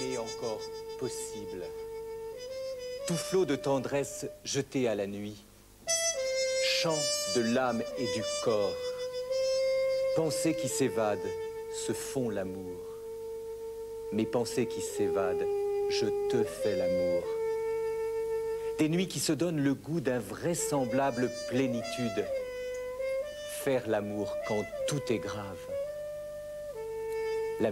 aimer encore possible. Tout flot de tendresse jeté à la nuit, chant de l'âme et du corps, pensées qui s'évadent, se font l'amour. Mes pensées qui s'évadent, je te fais l'amour. Des nuits qui se donnent le goût d'invraisemblable plénitude. Faire l'amour quand tout est grave. La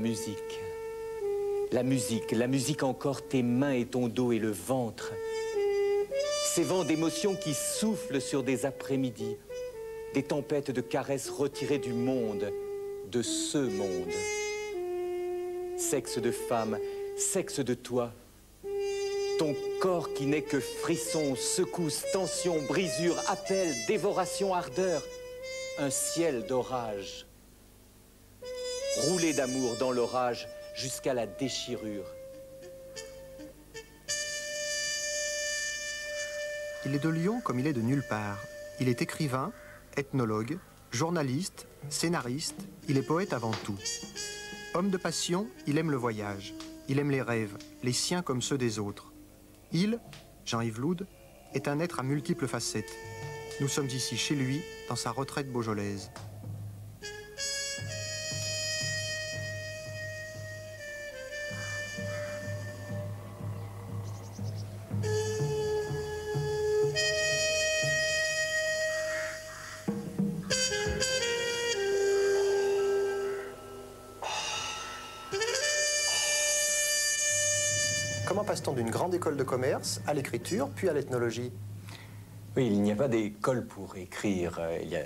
musique encore, tes mains et ton dos et le ventre. Ces vents d'émotions qui soufflent sur des après-midi, des tempêtes de caresses retirées du monde, de ce monde. Sexe de femme, sexe de toi, ton corps qui n'est que frisson, secousse, tension, brisure, appel, dévoration, ardeur, un ciel d'orage. Rouler d'amour dans l'orage jusqu'à la déchirure. Il est de Lyon comme il est de nulle part. Il est écrivain, ethnologue, journaliste, scénariste, il est poète avant tout. Homme de passion, il aime le voyage, il aime les rêves, les siens comme ceux des autres. Il, Jean-Yves Loud, est un être à multiples facettes. Nous sommes ici chez lui, dans sa retraite beaujolaise. Comment passe-t-on d'une grande école de commerce à l'écriture, puis à l'ethnologie? Oui, il n'y a pas d'école pour écrire. Il y a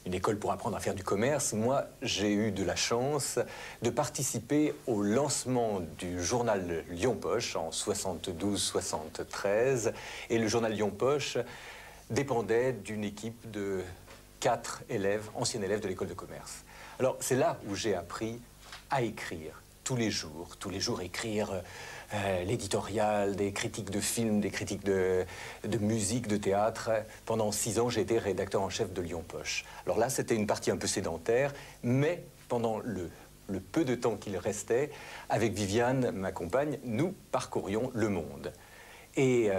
une école pour apprendre à faire du commerce. Moi, j'ai eu de la chance de participer au lancement du journal Lyon-Poche en 72-73. Et le journal Lyon-Poche dépendait d'une équipe de 4 élèves, anciens élèves de l'école de commerce. Alors, c'est là où j'ai appris à écrire tous les jours écrire l'éditorial, des critiques de films, des critiques de musique, de théâtre. Pendant 6 ans, j'ai été rédacteur en chef de Lyon-Poche. Alors là, c'était une partie un peu sédentaire, mais pendant le peu de temps qu'il restait, avec Viviane, ma compagne, nous parcourions le monde. Et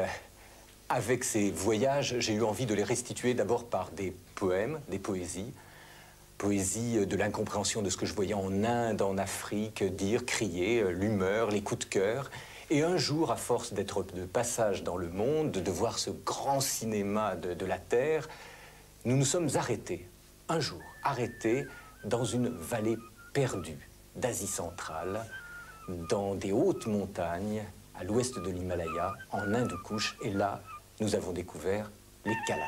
avec ces voyages, j'ai eu envie de les restituer d'abord par des poèmes, des poésie de l'incompréhension de ce que je voyais en Inde, en Afrique, dire, crier, l'humeur, les coups de cœur. Et un jour, à force d'être de passage dans le monde, de voir ce grand cinéma de la Terre, nous nous sommes arrêtés, un jour, arrêtés dans une vallée perdue d'Asie centrale, dans des hautes montagnes, à l'ouest de l'Himalaya, en Inde-Couche. Et là, nous avons découvert les Kalash.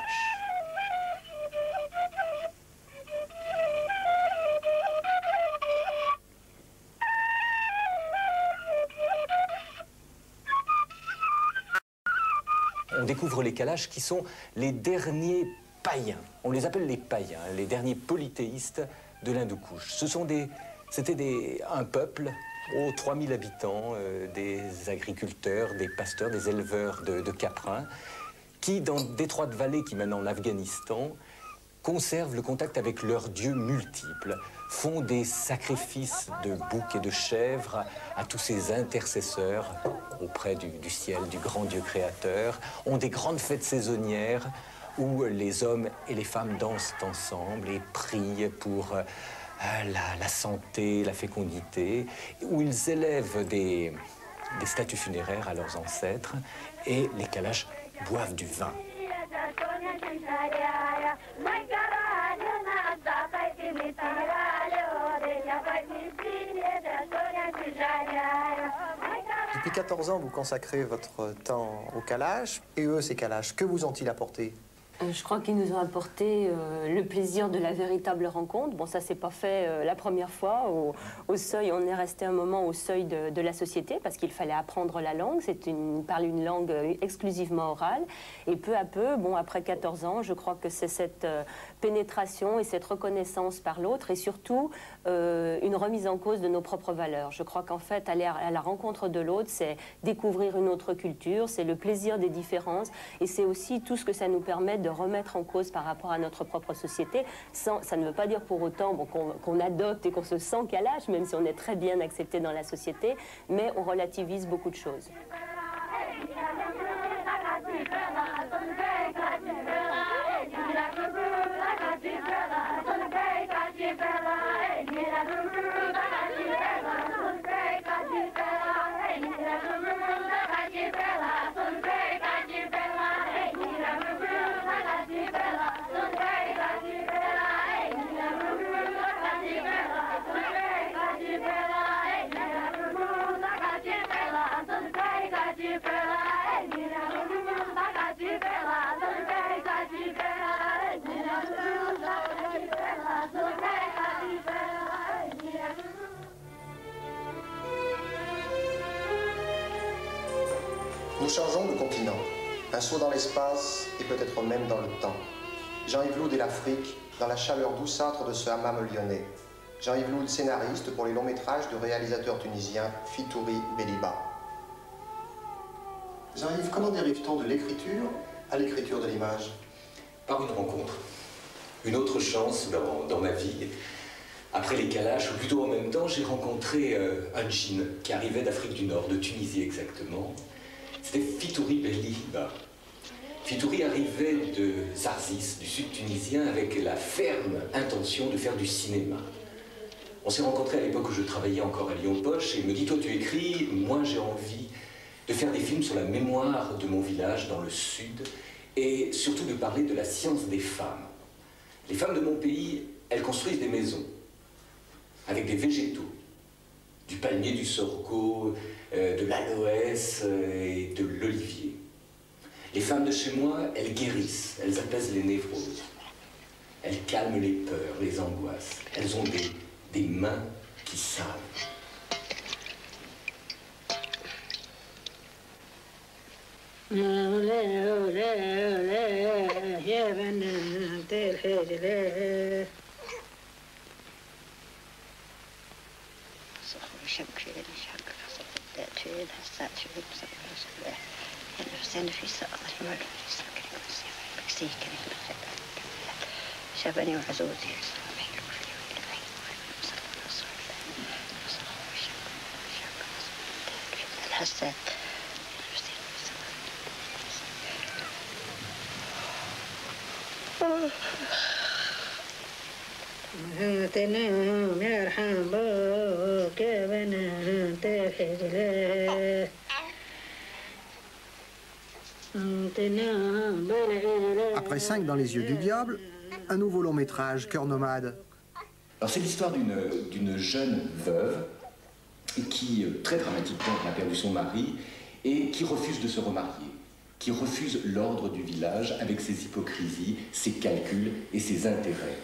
On découvre les Kalash qui sont les derniers païens. On les appelle les païens, les derniers polythéistes de l'Hindou-Couche. C'était un peuple, 3000 habitants, des agriculteurs, des pasteurs, des éleveurs de caprins, qui, dans d'étroites vallées qui mènent en Afghanistan, conservent le contact avec leurs dieux multiples, font des sacrifices de boucs et de chèvres à tous ces intercesseurs auprès du ciel, du grand Dieu créateur, ont des grandes fêtes saisonnières où les hommes et les femmes dansent ensemble et prient pour la santé, la fécondité, où ils élèvent des statues funéraires à leurs ancêtres, et les Kalash boivent du vin. Depuis 14 ans, vous consacrez votre temps aux Kalash. Et eux, ces Kalash, que vous ont-ils apporté? Je crois qu'ils nous ont apporté le plaisir de la véritable rencontre. Bon, ça s'est pas fait la première fois. Au seuil, on est resté un moment au seuil de la société parce qu'il fallait apprendre la langue. On parle une langue exclusivement orale. Et peu à peu, bon, après 14 ans, je crois que c'est cette pénétration et cette reconnaissance par l'autre, et surtout une remise en cause de nos propres valeurs. Je crois qu'en fait, aller à la rencontre de l'autre, c'est découvrir une autre culture, c'est le plaisir des différences, et c'est aussi tout ce que ça nous permet de remettre en cause par rapport à notre propre société. Ça ne veut pas dire pour autant bon, qu'on adopte et qu'on se sent qu'à l'âge, même si on est très bien accepté dans la société, mais on relativise beaucoup de choses. Nous changeons de continent, un saut dans l'espace et peut-être même dans le temps. Jean-Yves Loud et l'Afrique, dans la chaleur douceâtre de ce hammam lyonnais. Jean-Yves Loud, scénariste pour les longs métrages du réalisateur tunisien Fitouri Beliba. Jean-Yves, comment dérive-t-on de l'écriture à l'écriture de l'image? Par une rencontre. Une autre chance dans ma vie. Après les Kalash, ou plutôt en même temps, j'ai rencontré un djinn qui arrivait d'Afrique du Nord, de Tunisie exactement. C'était Fitouri Beliba. Fitouri arrivait de Zarzis, du sud tunisien, avec la ferme intention de faire du cinéma. On s'est rencontrés à l'époque où je travaillais encore à Lyon Poche, et il me dit, toi tu écris, moi j'ai envie de faire des films sur la mémoire de mon village dans le sud, et surtout de parler de la science des femmes. Les femmes de mon pays, elles construisent des maisons, avec des végétaux, du palmier, du sorgho, de l'aloès et de l'olivier. Les femmes de chez moi, elles guérissent, elles apaisent les névroses. Elles calment les peurs, les angoisses. Elles ont des mains qui savent. شافني وعزوزي الحسات تنام يرحم بوك يا بنات الحجلات Après 5 dans les yeux du diable, un nouveau long métrage, Cœur nomade. Alors c'est l'histoire d'une jeune veuve qui, très dramatiquement, a perdu son mari et qui refuse de se remarier, qui refuse l'ordre du village avec ses hypocrisies, ses calculs et ses intérêts.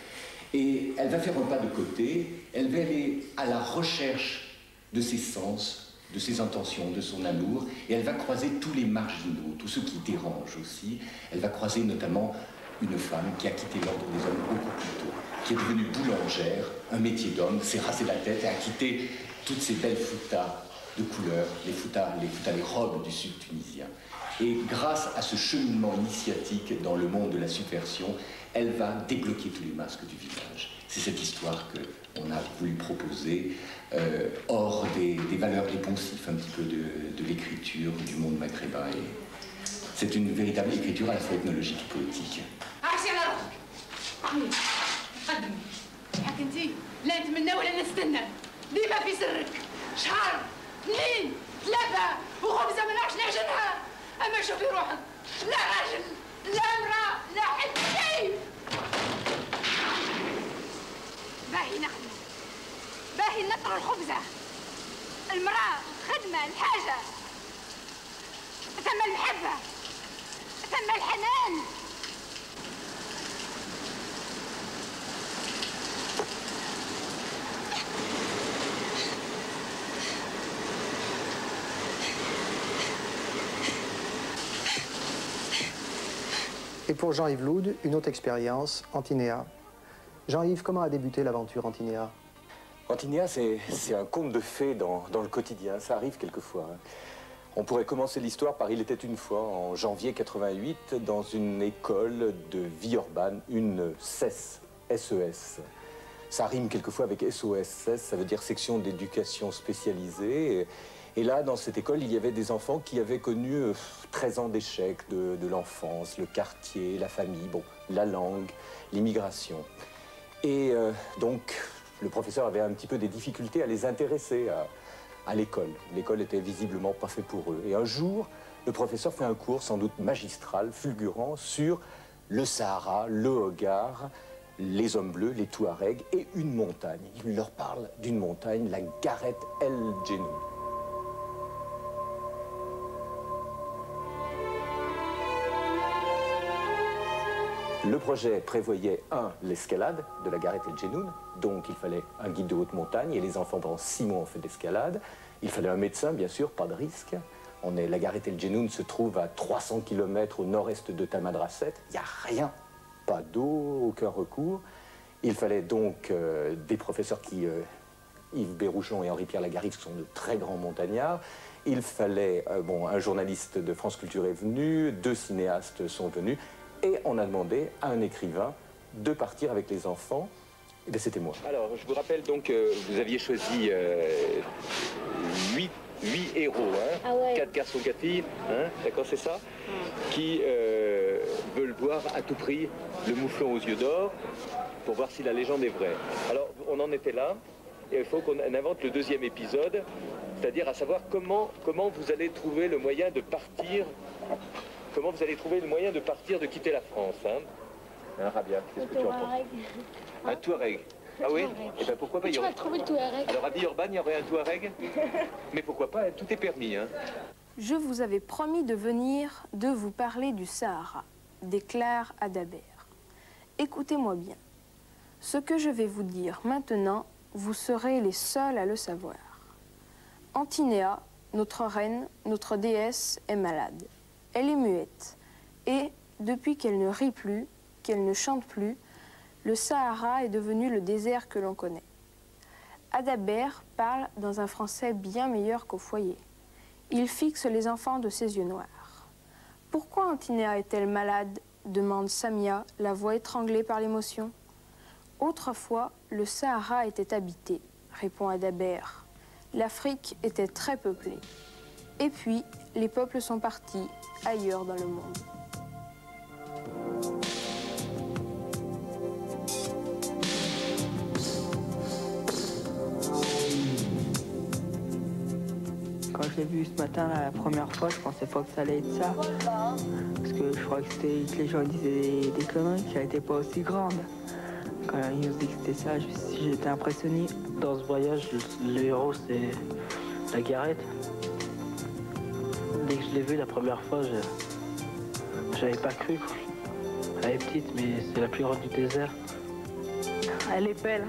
Et elle va faire un pas de côté, elle va aller à la recherche de ses sens, de ses intentions, de son amour, et elle va croiser tous les marginaux, tous ceux qui dérangent aussi. Elle va croiser notamment une femme qui a quitté l'ordre des hommes beaucoup plus tôt, qui est devenue boulangère, un métier d'homme, s'est rasé la tête et a quitté toutes ces belles foutas de couleurs, les robes du sud tunisien. Et grâce à ce cheminement initiatique dans le monde de la subversion, elle va débloquer tous les masques du village. C'est cette histoire qu'on a voulu proposer, hors des valeurs, des poncifs un petit peu de l'écriture du monde maghrébin. C'est une véritable écriture à la fois ethnologique et poétique. حكنتي لا نتمنى ولا نستنى ديما في سرك شهر 2 3 وخبزه ما نعرفش نعجنها اما شوفي روحك لا راجل لا امراه لا حد شيء باهي نخدم باهي نطر الخبزه المراه الخدمه الحاجه ثم المحبه ثم الحنان Et pour Jean-Yves Loud, une autre expérience, Antinéa. Jean-Yves, comment a débuté l'aventure Antinéa? Antinéa, c'est un conte de fées dans le quotidien, ça arrive quelquefois. Hein. On pourrait commencer l'histoire par Il était une fois, en janvier 88, dans une école de vie urbaine, une SES, SES. Ça rime quelquefois avec SOS, ça veut dire section d'éducation spécialisée. Et là, dans cette école, il y avait des enfants qui avaient connu 13 ans d'échecs de l'enfance, le quartier, la famille, bon, la langue, l'immigration. Et donc, le professeur avait un petit peu des difficultés à les intéresser à l'école. L'école était visiblement pas faite pour eux. Et un jour, le professeur fait un cours sans doute magistral, fulgurant, sur le Sahara, le Hogar, les hommes bleus, les Touaregs et une montagne. Il leur parle d'une montagne, la Gareth El Djenoun. Le projet prévoyait, l'escalade de la Gareth El Djenoun, donc il fallait un guide de haute montagne, et les enfants pendant 6 mois ont fait de l'escalade. Il fallait un médecin, bien sûr, pas de risque. La Gareth El Djenoun se trouve à 300 km au nord-est de Tamanrasset. Il n'y a rien, pas d'eau, aucun recours. Il fallait donc des professeurs qui, Yves Bérouchon et Henri-Pierre Lagarive, qui sont de très grands montagnards. Il fallait, un journaliste de France Culture est venu, 2 cinéastes sont venus. Et on a demandé à un écrivain de partir avec les enfants. Et bien c'était moi. Alors, je vous rappelle donc que vous aviez choisi 8 héros, hein, Ah ouais. 4 garçons, 4 filles, hein, d'accord, c'est ça, qui veulent voir à tout prix le mouflon aux yeux d'or pour voir si la légende est vraie. Alors, on en était là, et il faut qu'on invente le 2e épisode, c'est-à-dire à savoir comment vous allez trouver le moyen de partir. Comment vous allez trouver le moyen de partir, de quitter la France, hein, Rabia, qu'est-ce que tu en penses? Un Touareg. Ah oui? Et ben pourquoi pas? Tu vas trouver le Touareg. Alors à Villeurbanne, il y aurait un Touareg? Mais pourquoi pas? Tout est permis, hein. Je vous avais promis de venir de vous parler du Sahara, déclare Adabert. Écoutez-moi bien. Ce que je vais vous dire maintenant, vous serez les seuls à le savoir. Antinéa, notre reine, notre déesse, est malade. Elle est muette. Et depuis qu'elle ne rit plus, qu'elle ne chante plus, le Sahara est devenu le désert que l'on connaît. Adabert parle dans un français bien meilleur qu'au foyer. Il fixe les enfants de ses yeux noirs. Pourquoi Antinéa est-elle malade? Demande Samia, la voix étranglée par l'émotion. Autrefois, le Sahara était habité, répond Adabert. L'Afrique était très peuplée. Et puis, les peuples sont partis ailleurs dans le monde. Quand je l'ai vu ce matin, là, la première fois, je pensais pas que ça allait être ça. Parce que je crois que les gens disaient des conneries, qu'elle n'était pas aussi grande. Quand ils nous disaient que c'était ça, j'étais impressionné. Dans ce voyage, le héros, c'est la Gareth. Dès que je l'ai vue la première fois, j'avais pas cru. Elle est petite, mais c'est la plus grande du désert. Elle est belle.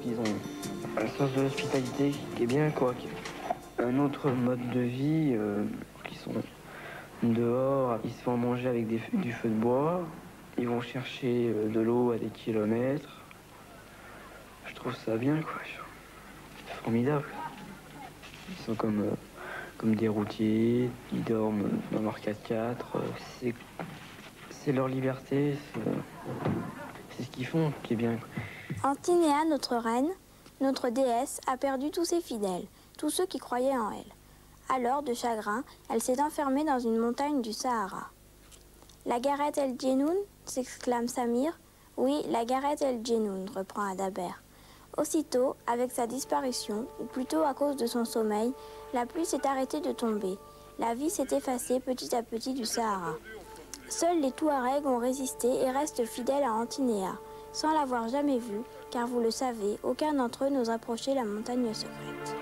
Ils ont un sens de l'hospitalité qui est bien, quoi. Un autre mode de vie, qui sont dehors, ils se font manger avec du feu de bois, ils vont chercher de l'eau à des kilomètres. Je trouve ça bien, quoi. C'est formidable. Ils sont comme des routiers, ils dorment dans leur 4x4. C'est leur liberté, c'est ce qu'ils font qui est bien, quoi. Antinéa, notre reine, notre déesse, a perdu tous ses fidèles, tous ceux qui croyaient en elle. Alors, de chagrin, elle s'est enfermée dans une montagne du Sahara. La Gareth El Djenoun, s'exclame Samir. Oui, la Gareth El Djenoun, reprend Adabert. Aussitôt, avec sa disparition, ou plutôt à cause de son sommeil, la pluie s'est arrêtée de tomber. La vie s'est effacée petit à petit du Sahara. Seuls les Touaregs ont résisté et restent fidèles à Antinéa. Sans l'avoir jamais vue, car vous le savez, aucun d'entre eux n'ose approcher la montagne secrète.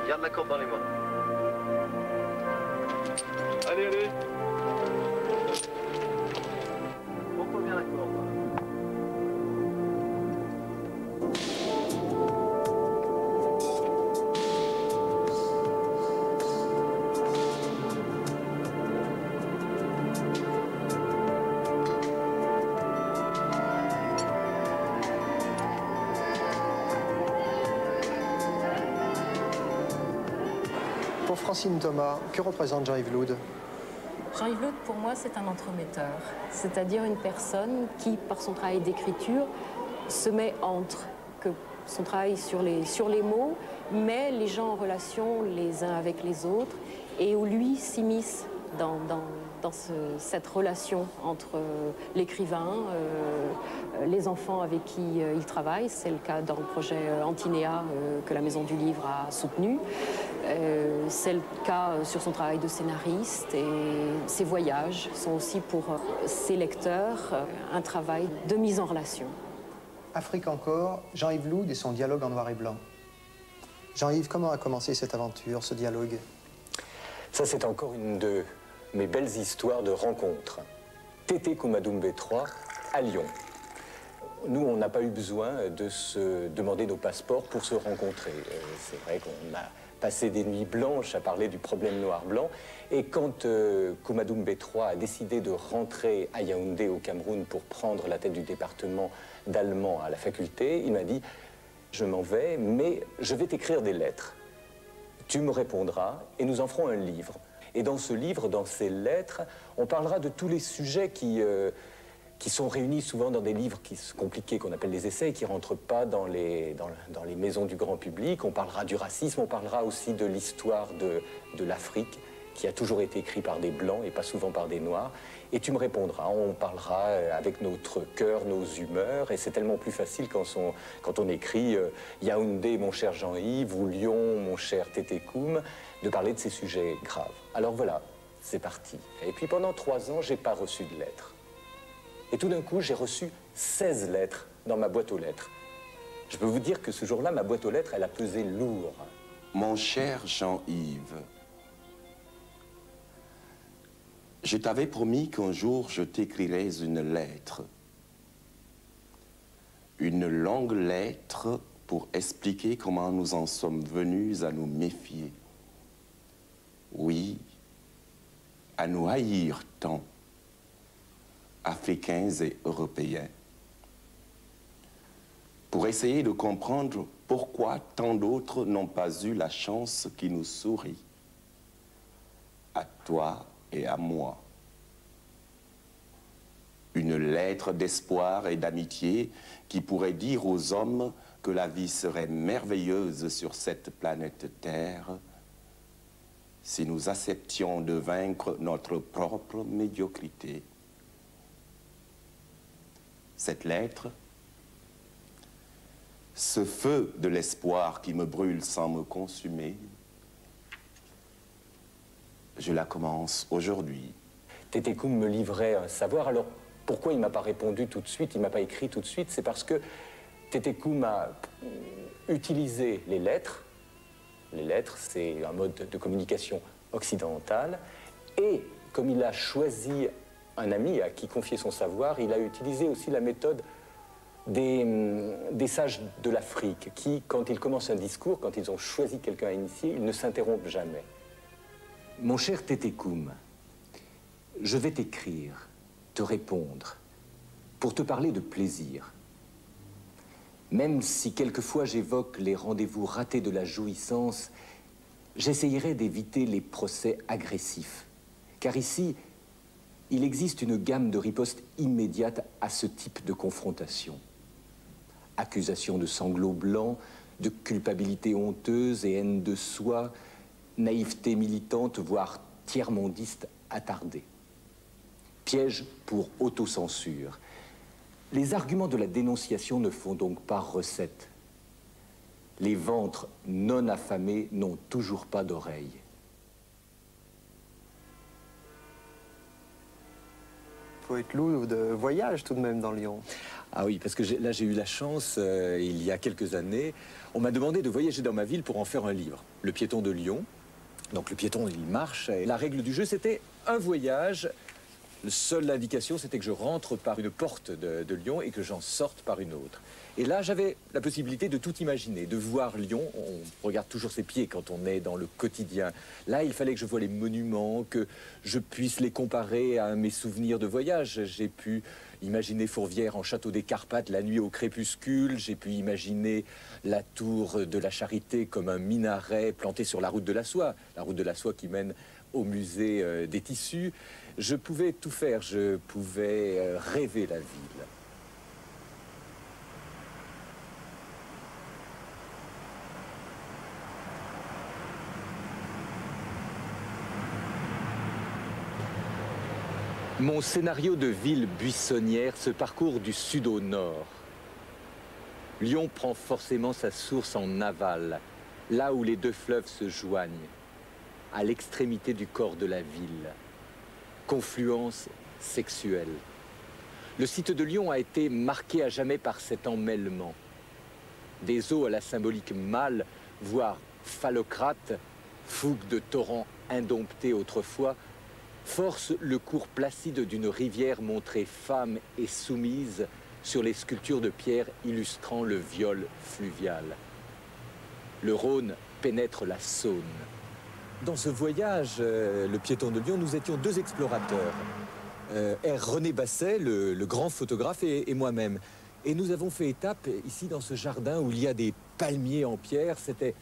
Garde la corde dans les mains. Allez, allez. Montre bien la corde. Pour Francine Thomas, que représente Jean-Yves Loud? Jean-Yves Loud, pour moi, c'est un entremetteur, c'est-à-dire une personne qui, par son travail d'écriture, se met entre, que son travail sur les mots, met les gens en relation les uns avec les autres, et où lui s'immisce dans cette relation entre l'écrivain, les enfants avec qui il travaille. C'est le cas dans le projet Antinéa que la Maison du Livre a soutenu. C'est le cas sur son travail de scénariste, et ses voyages sont aussi pour ses lecteurs un travail de mise en relation. Afrique encore, Jean-Yves Loud et son dialogue en noir et blanc. Jean-Yves, comment a commencé cette aventure, ce dialogue? Ça, c'est encore une de mes belles histoires de rencontres. Tété Koumadoumbe III à Lyon. Nous, on n'a pas eu besoin de se demander nos passeports pour se rencontrer. C'est vrai qu'on a passé des nuits blanches à parler du problème noir-blanc. Et quand Koumadoumbe III a décidé de rentrer à Yaoundé, au Cameroun, pour prendre la tête du département d'allemand à la faculté, il m'a dit « Je m'en vais, mais je vais t'écrire des lettres. Tu me répondras et nous en ferons un livre. » Et dans ce livre, dans ces lettres, on parlera de tous les sujets qui sont réunis souvent dans des livres compliqués qu'on appelle les essais, qui ne rentrent pas dans les maisons du grand public. On parlera du racisme, on parlera aussi de l'histoire de l'Afrique, qui a toujours été écrite par des Blancs et pas souvent par des Noirs. Et tu me répondras, on parlera avec notre cœur, nos humeurs, et c'est tellement plus facile quand on écrit Yaoundé, mon cher Jean-Yves, ou Lyon, mon cher Tété Koum, de parler de ces sujets graves. Alors voilà, c'est parti. Et puis pendant 3 ans, je n'ai pas reçu de lettres. Et tout d'un coup, j'ai reçu 16 lettres dans ma boîte aux lettres. Je peux vous dire que ce jour-là, ma boîte aux lettres, elle a pesé lourd. Mon cher Jean-Yves, je t'avais promis qu'un jour je t'écrirais une lettre. Une longue lettre pour expliquer comment nous en sommes venus à nous méfier. Oui, à nous haïr tant, Africains et Européens. Pour essayer de comprendre pourquoi tant d'autres n'ont pas eu la chance qui nous sourit. À toi et à moi. Une lettre d'espoir et d'amitié qui pourrait dire aux hommes que la vie serait merveilleuse sur cette planète Terre si nous acceptions de vaincre notre propre médiocrité. Cette lettre, ce feu de l'espoir qui me brûle sans me consumer, je la commence aujourd'hui. Tété Koum me livrait un savoir. Alors, pourquoi il ne m'a pas répondu tout de suite, il ne m'a pas écrit tout de suite? C'est parce que Tété Koum a utilisé les lettres. Les lettres, c'est un mode de communication occidental. Et comme il a choisi un ami à qui confier son savoir, il a utilisé aussi la méthode des sages de l'Afrique qui, quand ils commencent un discours, quand ils ont choisi quelqu'un à initier, ils ne s'interrompent jamais. Mon cher Tété Koum, je vais t'écrire, te répondre, pour te parler de plaisir. Même si quelquefois j'évoque les rendez-vous ratés de la jouissance, j'essayerai d'éviter les procès agressifs. Car ici, il existe une gamme de ripostes immédiates à ce type de confrontation. Accusation de sanglots blancs, de culpabilité honteuse et haine de soi, naïveté militante, voire tiers-mondiste attardée. Piège pour autocensure. Les arguments de la dénonciation ne font donc pas recette. Les ventres non affamés n'ont toujours pas d'oreilles. poète loup de voyage tout de même dans Lyon. Ah oui, parce que là j'ai eu la chance, il y a quelques années, on m'a demandé de voyager dans ma ville pour en faire un livre. Le piéton de Lyon. Donc le piéton, il marche. Et la règle du jeu, c'était un voyage. La seule indication, c'était que je rentre par une porte de Lyon et que j'en sorte par une autre. Et là, j'avais la possibilité de tout imaginer, de voir Lyon. On regarde toujours ses pieds quand on est dans le quotidien. Là, il fallait que je voie les monuments, que je puisse les comparer à mes souvenirs de voyage. J'ai pu imaginer Fourvière en château des Carpates la nuit au crépuscule. J'ai pu imaginer la tour de la Charité comme un minaret planté sur la route de la soie qui mène au musée des tissus. Je pouvais tout faire, je pouvais rêver la ville. Mon scénario de ville buissonnière se parcourt du sud au nord. Lyon prend forcément sa source en aval, là où les deux fleuves se joignent, à l'extrémité du corps de la ville. Confluence sexuelle. Le site de Lyon a été marqué à jamais par cet emmêlement. Des eaux à la symbolique mâle, voire phallocrate, fougue de torrents indomptés autrefois, force le cours placide d'une rivière montrée femme et soumise sur les sculptures de pierre illustrant le viol fluvial. Le Rhône pénètre la Saône. Dans ce voyage, le piéton de Lyon, nous étions deux explorateurs. R. René Basset, le grand photographe, et moi-même. Et nous avons fait étape ici dans ce jardin où il y a des palmiers en pierre. C'était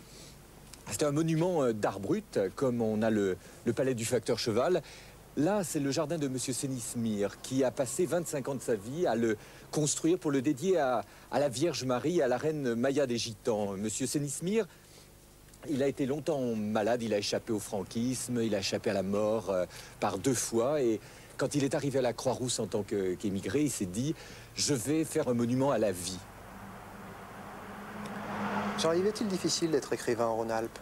un monument d'art brut, comme on a le palais du facteur Cheval. Là, c'est le jardin de M. Sénismire, qui a passé 25 ans de sa vie à le construire pour le dédier à la Vierge Marie, à la reine Maya des Gitans. M. Sénismire, il a été longtemps malade, il a échappé au franquisme, il a échappé à la mort par 2 fois. Et quand il est arrivé à la Croix-Rousse en tant qu'émigré, il s'est dit « Je vais faire un monument à la vie ». Jean-Yves, est-il difficile d'être écrivain en Rhône-Alpes ?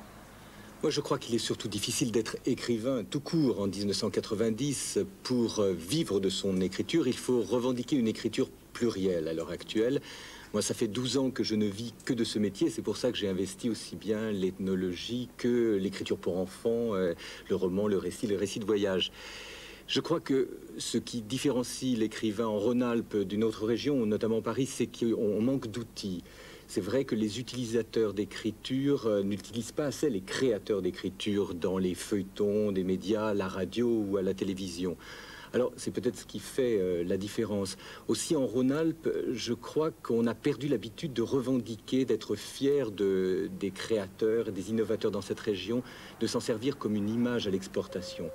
Moi, je crois qu'il est surtout difficile d'être écrivain tout court en 1990. Pour vivre de son écriture, il faut revendiquer une écriture plurielle à l'heure actuelle. Moi, ça fait 12 ans que je ne vis que de ce métier. C'est pour ça que j'ai investi aussi bien l'ethnologie que l'écriture pour enfants, le roman, le récit de voyage. Je crois que ce qui différencie l'écrivain en Rhône-Alpes d'une autre région, notamment Paris, c'est qu'on manque d'outils. C'est vrai que les utilisateurs d'écriture n'utilisent pas assez les créateurs d'écriture dans les feuilletons des médias, la radio ou à la télévision. Alors, c'est peut-être ce qui fait la différence. Aussi, en Rhône-Alpes, je crois qu'on a perdu l'habitude de revendiquer, d'être fier des créateurs, des innovateurs dans cette région, de s'en servir comme une image à l'exportation.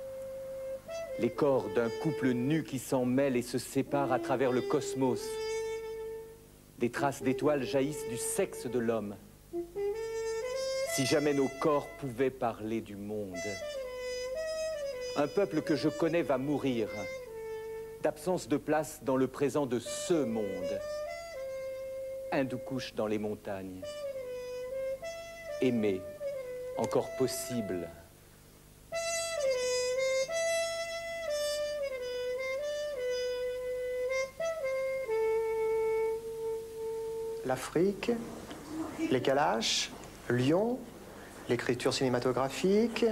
Les corps d'un couple nu qui s'en mêlent et se séparent à travers le cosmos. Des traces d'étoiles jaillissent du sexe de l'homme. Si jamais nos corps pouvaient parler du monde. Un peuple que je connais va mourir, d'absence de place dans le présent de ce monde. Hindoukouche dans les montagnes. Aimer, encore possible. L'Afrique, les Kalash, Lyon, l'écriture cinématographique,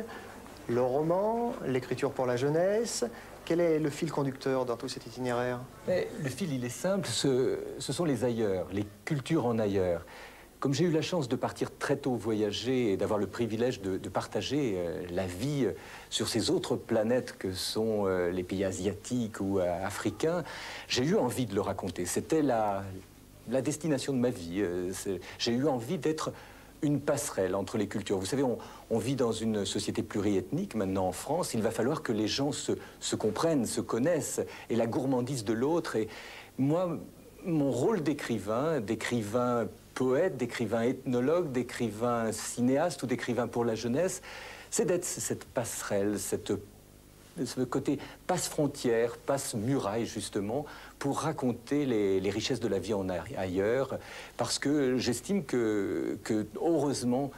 le roman, l'écriture pour la jeunesse. Quel est le fil conducteur dans tout cet itinéraire? Le fil, il est simple, ce sont les ailleurs, les cultures en ailleurs. Comme j'ai eu la chance de partir très tôt voyager et d'avoir le privilège de partager la vie sur ces autres planètes que sont les pays asiatiques ou africains, j'ai eu envie de le raconter. C'était la destination de ma vie. J'ai eu envie d'être une passerelle entre les cultures. Vous savez, on vit dans une société pluriethnique maintenant en France. Il va falloir que les gens se comprennent, se connaissent, et la gourmandise de l'autre. Et moi, mon rôle d'écrivain poète, d'écrivain ethnologue, d'écrivain cinéaste ou d'écrivain pour la jeunesse, c'est d'être cette passerelle, ce côté passe-frontière, passe-muraille, justement, pour raconter les richesses de la vie en ailleurs, parce que j'estime que, heureusement,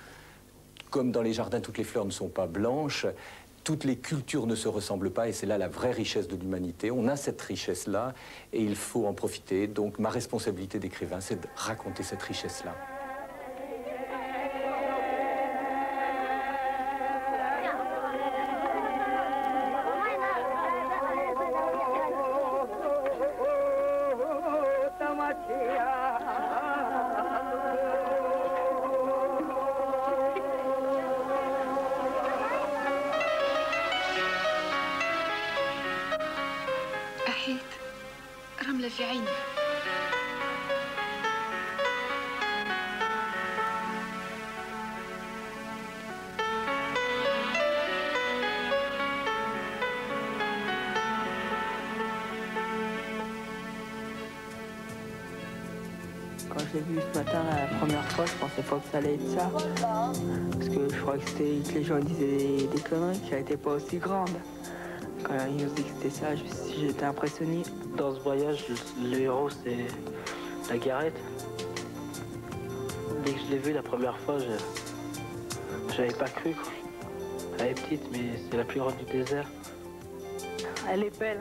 comme dans les jardins, toutes les fleurs ne sont pas blanches, toutes les cultures ne se ressemblent pas et c'est là la vraie richesse de l'humanité. On a cette richesse-là et il faut en profiter. Donc ma responsabilité d'écrivain, c'est de raconter cette richesse-là. أحيت رملة في عيني. Quand je l'ai vu ce matin, la première fois, je pensais pas que ça allait être ça. Parce que je crois que les gens disaient des conneries, qu'elle n'était pas aussi grande. Quand ils nous disaient que c'était ça, j'étais impressionné. Dans ce voyage, le héros, c'est la Garette. Dès que je l'ai vue la première fois, j'avais pas cru, quoi. Elle est petite, mais c'est la plus grande du désert. Elle est belle.